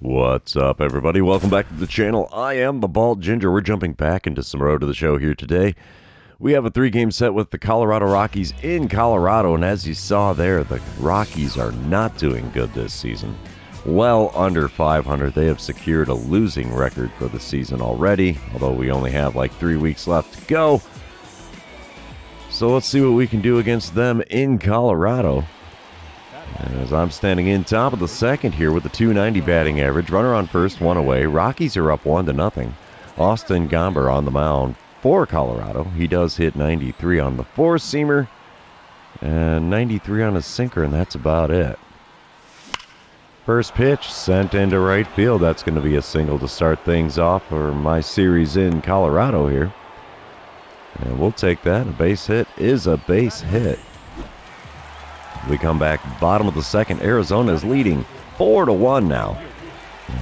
What's up, everybody? Welcome back to the channel. I am the Bald Ginger. We're jumping back into some road to the show here today. We have a 3-game set with the Colorado Rockies in Colorado, and as you saw there, the Rockies are not doing good this season. Well under 500. They have secured a losing record for the season already, although we only have like 3 weeks left to go. So let's see what we can do against them in Colorado. As I'm standing in top of the second here with a .290 batting average. Runner on first, one away. Rockies are up 1-0. Austin Gomber on the mound for Colorado. He does hit 93 on the four-seamer and 93 on his sinker, and that's about it. First pitch sent into right field. That's going to be a single to start things off for my series in Colorado here. And we'll take that. A base hit is a base hit. We come back bottom of the second. Arizona is leading 4-1 now.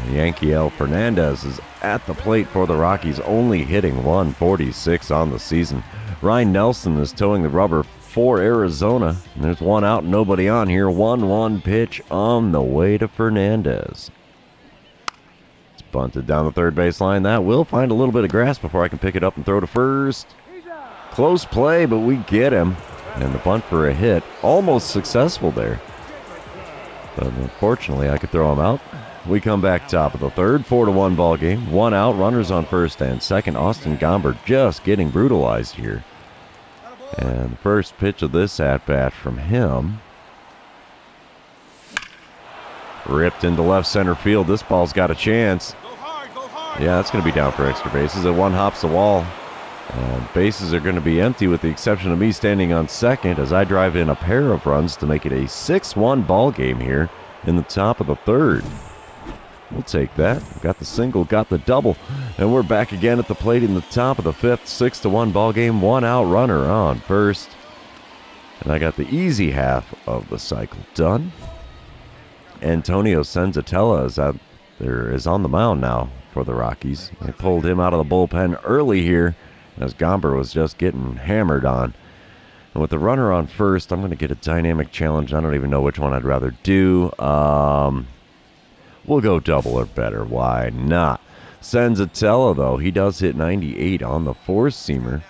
Yanquiel Fernandez is at the plate for the Rockies, only hitting 146 on the season. Ryan Nelson is towing the rubber for Arizona. And there's one out, nobody on here. 1-1 pitch on the way to Fernandez. It's bunted down the third baseline. That will find a little bit of grass before I can pick it up and throw to first. Close play, but we get him. And the bunt for a hit, almost successful there. But unfortunately, I could throw him out. We come back top of the third, 4-1 ball game. One out, runners on first and second. Austin Gomber just getting brutalized here. And the first pitch of this at-bat from him. Ripped into left center field. This ball's got a chance. Yeah, that's going to be down for extra bases. It one hops the wall. Bases are going to be empty with the exception of me standing on second as I drive in a pair of runs to make it a 6-1 ball game here in the top of the third. We'll take that. Got the single, got the double, and we're back again at the plate in the top of the fifth. 6-1 ball game, one out, runner on first. And I got the easy half of the cycle done. Antonio Senzatella is on the mound now for the Rockies. They pulled him out of the bullpen early here, as Gomber was just getting hammered on. And with the runner on first, I'm going to get a dynamic challenge. I don't even know which one I'd rather do. We'll go double or better. Why not? Senzatella, though, he does hit 98 on the four-seamer.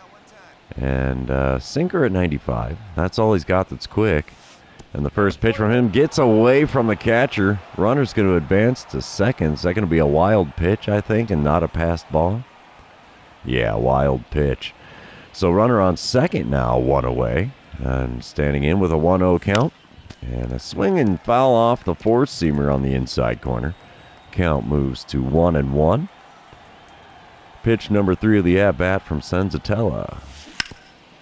And sinker at 95. That's all he's got that's quick. And the first pitch from him gets away from the catcher. Runner's going to advance to second. Is that going to be a wild pitch, I think, and not a passed ball? Yeah, wild pitch. So runner on second now, one away. And standing in with a 1-0 count. And a swing and foul off the four-seamer on the inside corner. Count moves to 1-1. Pitch number 3 of the at-bat from Senzatella.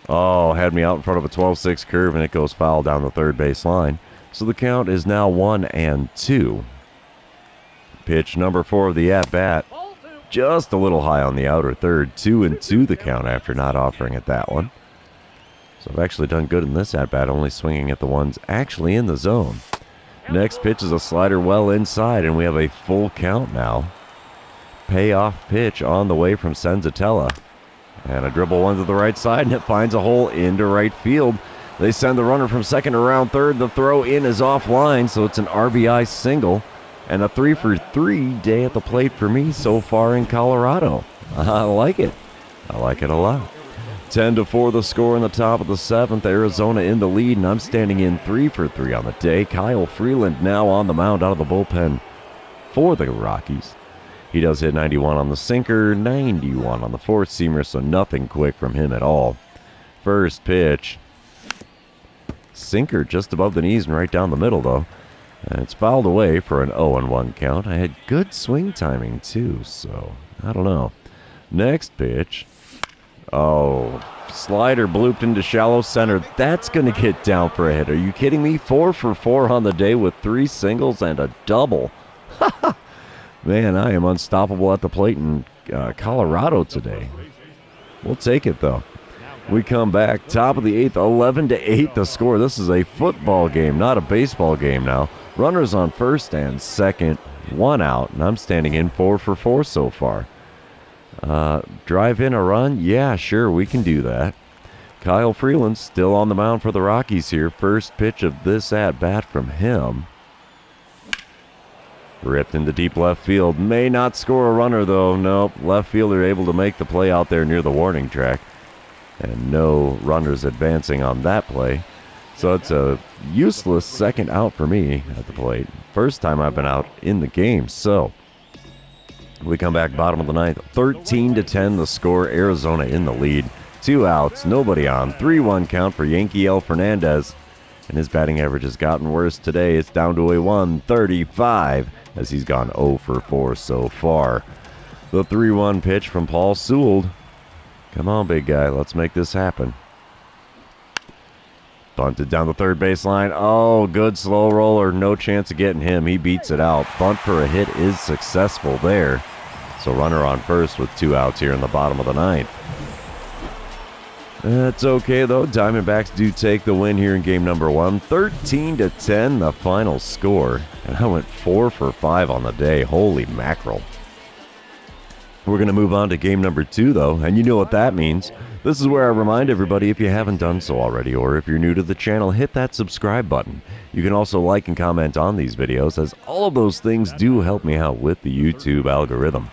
Oh, had me out in front of a 12-6 curve, and it goes foul down the third base line. So the count is now 1-2. Pitch number 4 of the at-bat. Just a little high on the outer third. 2-2 the count after not offering at that one. So I've actually done good in this at-bat, only swinging at the ones actually in the zone. Next pitch is a slider well inside, and we have a full count now. Payoff pitch on the way from Senzatella. And a dribble one to the right side, and it finds a hole into right field. They send the runner from second around third. The throw in is offline, so it's an RBI single. And a 3-for-3 day at the plate for me so far in Colorado. I like it. I like it a lot. 10-4 the score in the top of the seventh. Arizona in the lead, and I'm standing in 3-for-3 on the day. Kyle Freeland now on the mound out of the bullpen for the Rockies. He does hit 91 on the sinker, 91 on the four-seamer, so nothing quick from him at all. First pitch. Sinker just above the knees and right down the middle, though. And it's fouled away for an 0-1 count. I had good swing timing, too, so I don't know. Next pitch. Oh, slider blooped into shallow center. That's going to get down for a hit. Are you kidding me? 4-for-4 on the day with 3 singles and a double. Man, I am unstoppable at the plate in Colorado today. We'll take it, though. We come back, top of the eighth, 11-8 the score. This is a football game, not a baseball game now. Runners on first and second, one out, and I'm standing in 4-for-4 so far. Drive in a run? Yeah, sure, we can do that. Kyle Freeland still on the mound for the Rockies here. First pitch of this at-bat from him. Ripped into deep left field. May not score a runner, though. Nope. Left fielder able to make the play out there near the warning track. And no runners advancing on that play. So it's a useless second out for me at the plate. First time I've been out in the game. So we come back bottom of the ninth. 13-10 the score. Arizona in the lead. 2 outs. Nobody on. 3-1 count for Yankee El Fernandez. And his batting average has gotten worse today. It's down to a 135 as he's gone 0 for 4 so far. The 3-1 pitch from Paul Sewell. Come on, big guy. Let's make this happen. Bunted down the third baseline. Oh, good slow roller. No chance of getting him. He beats it out. Bunt for a hit is successful there. So runner on first with 2 outs here in the bottom of the ninth. That's okay, though. Diamondbacks do take the win here in game number 1. 13-10, the final score. And I went 4 for 5 on the day. Holy mackerel. We're going to move on to game number 2, though, and you know what that means. This is where I remind everybody, if you haven't done so already, or if you're new to the channel, hit that subscribe button. You can also like and comment on these videos, as all of those things do help me out with the YouTube algorithm.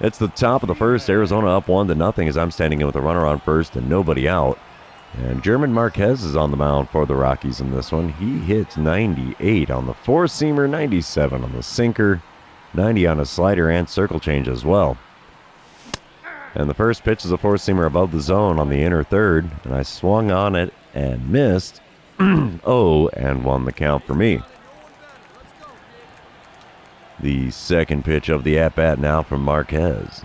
It's the top of the first. Arizona up 1-0 as I'm standing in with a runner on first and nobody out. And German Marquez is on the mound for the Rockies in this one. He hits 98 on the four-seamer, 97 on the sinker, 90 on a slider and circle change as well. And the first pitch is a four-seamer above the zone on the inner third, and I swung on it and missed. Oh, and won the count for me. The second pitch of the at-bat now from Marquez.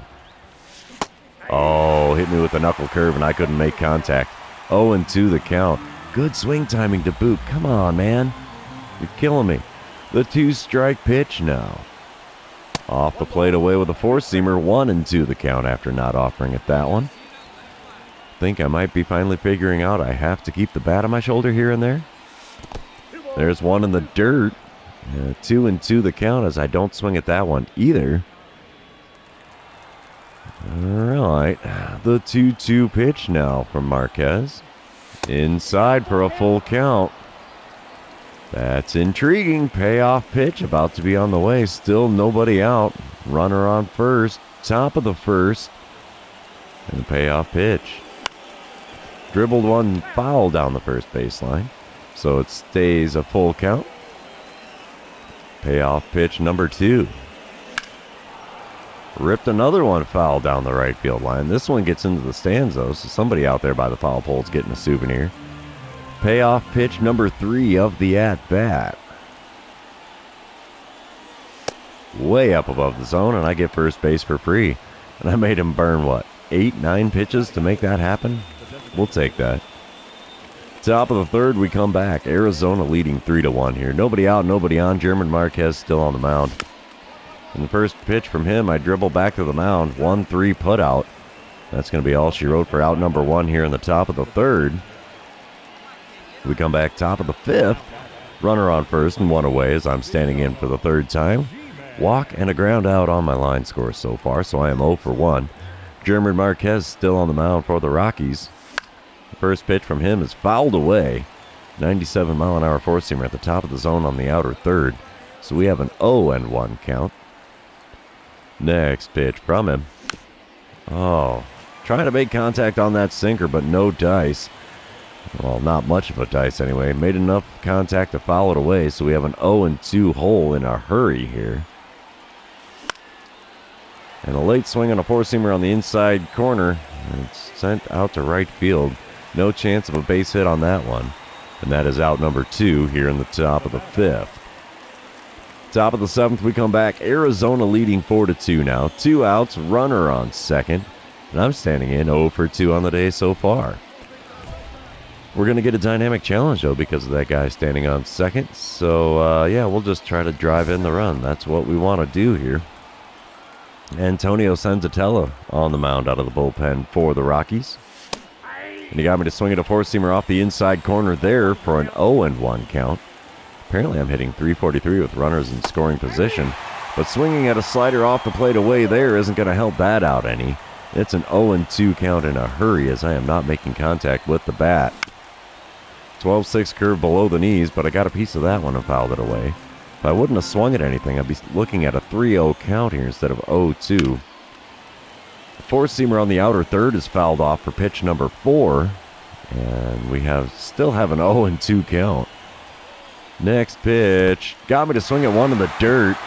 Oh, hit me with a knuckle curve and I couldn't make contact. 0-2 the count. Good swing timing to boot. Come on, man. You're killing me. The 2-strike pitch now. Off the plate away with a four-seamer. 1-2 the count after not offering it that one. Think I might be finally figuring out I have to keep the bat on my shoulder here and there. There's one in the dirt. 2-2 the count as I don't swing at that one either. Alright, the 2-2 pitch now from Marquez. Inside for a full count. That's intriguing. Payoff pitch about to be on the way. Still nobody out. Runner on first. Top of the first. And the payoff pitch. Dribbled one foul down the first baseline. So it stays a full count. Payoff pitch number 2. Ripped another one foul down the right field line. This one gets into the stands, though, so somebody out there by the foul pole's getting a souvenir. Payoff pitch number 3 of the at-bat. Way up above the zone, and I get first base for free. And I made him burn, what, 8-9 pitches to make that happen? We'll take that. Top of the third, we come back. Arizona leading 3-1 here. Nobody out, nobody on. German Marquez still on the mound. And the first pitch from him, I dribble back to the mound. 1-3 put out. That's going to be all she wrote for out number 1 here in the top of the third. We come back top of the fifth. Runner on first and one away as I'm standing in for the third time. Walk and a ground out on my line score so far, so I am 0 for 1. German Marquez still on the mound for the Rockies. First pitch from him is fouled away. 97-mile-an-hour four-seamer at the top of the zone on the outer third. So we have an 0-1 count. Next pitch from him. Oh, trying to make contact on that sinker, but no dice. Well, not much of a dice anyway. Made enough contact to foul it away, so we have an 0-2 hole in a hurry here. And a late swing on a four-seamer on the inside corner. And it's sent out to right field. No chance of a base hit on that one. And that is out number 2 here in the top of the fifth. Top of the seventh, we come back. Arizona leading 4-2 now. 2 outs, runner on second. And I'm standing in 0 for 2 on the day so far. We're going to get a dynamic challenge, though, because of that guy standing on second. So, yeah, we'll just try to drive in the run. That's what we want to do here. Antonio Senzatella on the mound out of the bullpen for the Rockies. And he got me to swing at a four-seamer off the inside corner there for an 0-1 count. Apparently I'm hitting .343 with runners in scoring position. But swinging at a slider off the plate away there isn't going to help that out any. It's an 0-2 count in a hurry as I am not making contact with the bat. 12-6 curve below the knees, but I got a piece of that one and fouled it away. If I wouldn't have swung at anything, I'd be looking at a 3-0 count here instead of 0-2. The four-seamer on the outer third is fouled off for pitch number 4. And we still have an 0-2 count. Next pitch. Got me to swing at one in the dirt.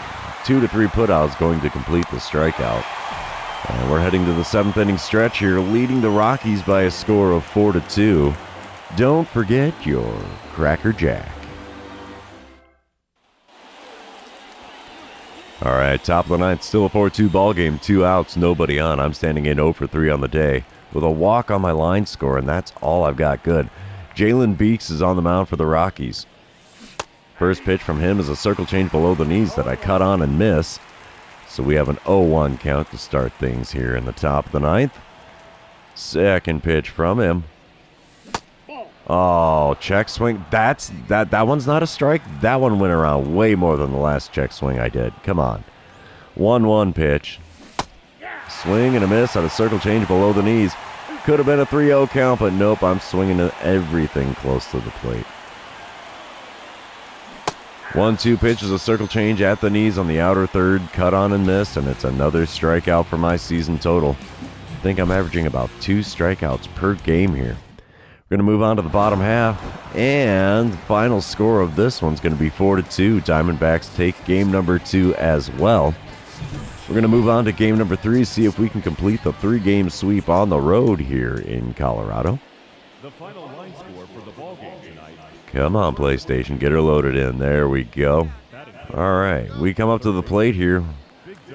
2 to 3 putouts going to complete the strikeout. And we're heading to the 7th inning stretch here, leading the Rockies by a score of 4-2. Don't forget your Cracker Jack. All right, top of the ninth, still a 4-2 ball game, 2 outs, nobody on. I'm standing in 0 for 3 on the day with a walk on my line score, and that's all I've got good. Jalen Beeks is on the mound for the Rockies. First pitch from him is a circle change below the knees that I cut on and miss. So we have an 0-1 count to start things here in the top of the ninth. Second pitch from him. Oh, check swing. That one's not a strike. That one went around way more than the last check swing I did. Come on. 1-1 pitch. Swing and a miss on a circle change below the knees. Could have been a 3-0 count, but nope, I'm swinging at everything close to the plate. 1-2 pitch is a circle change at the knees on the outer third, cut on and missed, and it's another strikeout for my season total. I think I'm averaging about 2 strikeouts per game here. We're going to move on to the bottom half, and the final score of this one's going to be 4-2. Diamondbacks take game number 2 as well. We're going to move on to game number 3, see if we can complete the 3-game sweep on the road here in Colorado. The final line score for the ball game tonight. Come on, PlayStation, get her loaded in. There we go. All right, we come up to the plate here.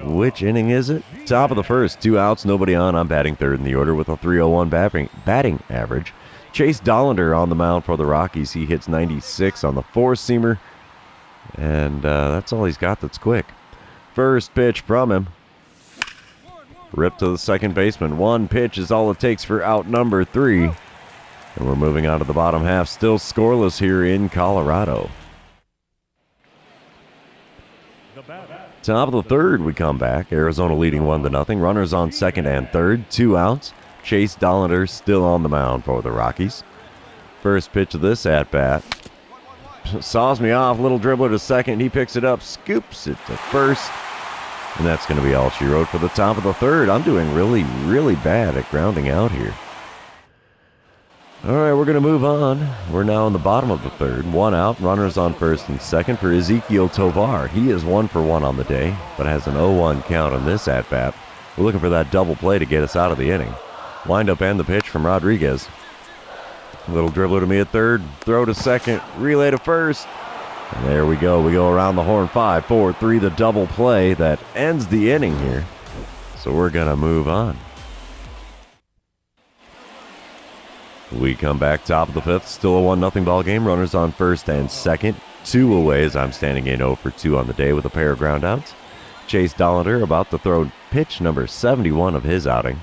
Which inning is it? Top of the first, 2 outs, nobody on. I'm batting third in the order with a 301 batting average. Chase Dollander on the mound for the Rockies. He hits 96 on the four-seamer, and that's all he's got that's quick. First pitch from him. Ripped to the second baseman. 1 pitch is all it takes for out number 3. And we're moving on to the bottom half. Still scoreless here in Colorado. Top of the third, we come back. Arizona leading 1-0. Runners on second and third. 2 outs. Chase Dollander still on the mound for the Rockies. First pitch of this at-bat. Saws me off. Little dribbler to second. He picks it up. Scoops it to first. And that's going to be all she wrote for the top of the third. I'm doing really, really bad at grounding out here. All right, we're going to move on. We're now in the bottom of the third. 1 out, runners on first and second for Ezequiel Tovar. He is 1 for 1 on the day, but has an 0-1 count on this at-bat. We're looking for that double play to get us out of the inning. Wind-up and the pitch from Rodriguez. Little dribbler to me at third, throw to second, relay to first. And there we go. We go around the horn. 5, 4, 3, the double play that ends the inning here. So we're going to move on. We come back top of the fifth. Still a 1-0 ball game. Runners on first and second. 2 away as I'm standing in 0 for 2 on the day with a pair of groundouts. Chase Dollander about to throw pitch number 71 of his outing.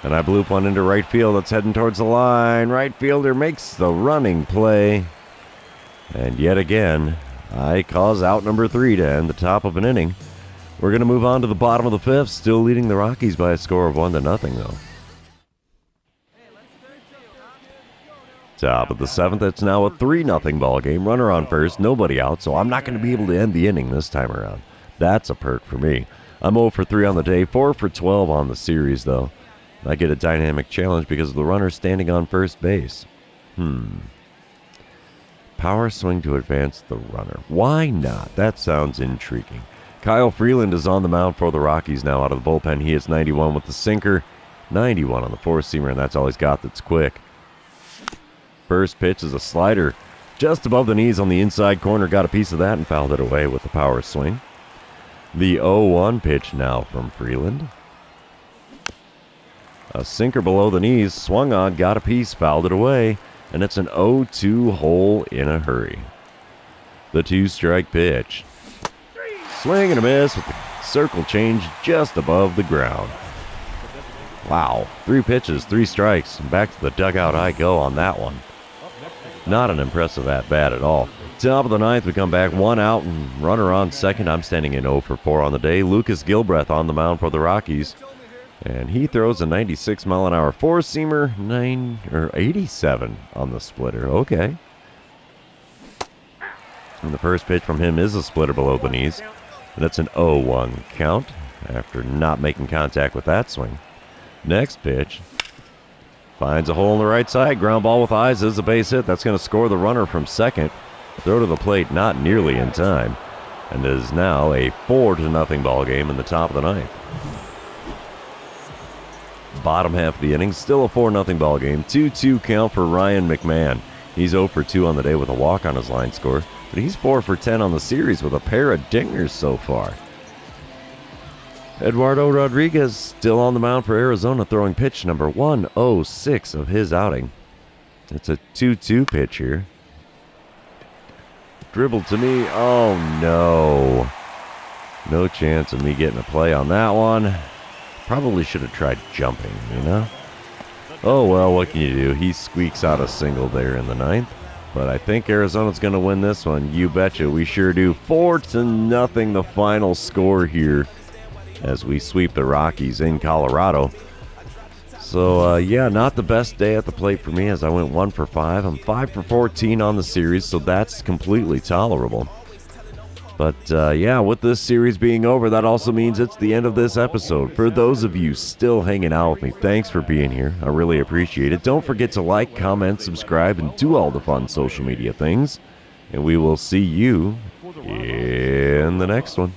And I bloop one into right field. That's heading towards the line. Right fielder makes the running play. And yet again, I cause out number 3 to end the top of an inning. We're going to move on to the bottom of the fifth. Still leading the Rockies by a score of 1-0 though. Top of the 7th, it's now a 3-0 ball game. Runner on first, nobody out, so I'm not going to be able to end the inning this time around. That's a perk for me. I'm 0 for 3 on the day, 4 for 12 on the series, though. I get a dynamic challenge because of the runner standing on first base. Power swing to advance the runner. Why not? That sounds intriguing. Kyle Freeland is on the mound for the Rockies now out of the bullpen. He hits 91 with the sinker, 91 on the four-seamer, and that's all he's got that's quick. First pitch is a slider just above the knees on the inside corner. Got a piece of that and fouled it away with the power swing. The 0-1 pitch now from Freeland. A sinker below the knees, swung on, got a piece, fouled it away, and it's an 0-2 hole in a hurry. The 2-strike pitch. Swing and a miss with the circle change just above the ground. Wow, 3 pitches, 3 strikes, and back to the dugout I go on that one. Not an impressive at-bat at all. Top of the 9th, we come back 1 out and runner on second. I'm standing in 0 for 4 on the day. Lucas Gilbreth on the mound for the Rockies. And he throws a 96-mile-an-hour four-seamer, 87 on the splitter. Okay. And the first pitch from him is a splitter below the knees. And that's an 0-1 count after not making contact with that swing. Next pitch finds a hole in the right side. Ground ball with eyes is a base hit. That's going to score the runner from second. Throw to the plate not nearly in time. And it is now a 4-0 ball game in the top of the ninth. Bottom half of the inning, still a 4-0 ball game. 2-2 count for Ryan McMahon. He's 0 for 2 on the day with a walk on his line score, but he's 4 for 10 on the series with a pair of dingers so far. Eduardo Rodriguez still on the mound for Arizona, throwing pitch number 106 of his outing. It's a 2-2 pitch here. Dribbled to me. Oh, no. No chance of me getting a play on that one. Probably should have tried jumping, you know? Oh, well, what can you do? He squeaks out a single there in the ninth. But I think Arizona's going to win this one. You betcha. We sure do. 4-0 the final score here as we sweep the Rockies in Colorado. So, yeah, not the best day at the plate for me as I went 1 for 5. I'm 5 for 14 on the series, so that's completely tolerable. But, yeah, with this series being over, that also means it's the end of this episode. For those of you still hanging out with me, thanks for being here. I really appreciate it. Don't forget to like, comment, subscribe, and do all the fun social media things. And we will see you in the next one.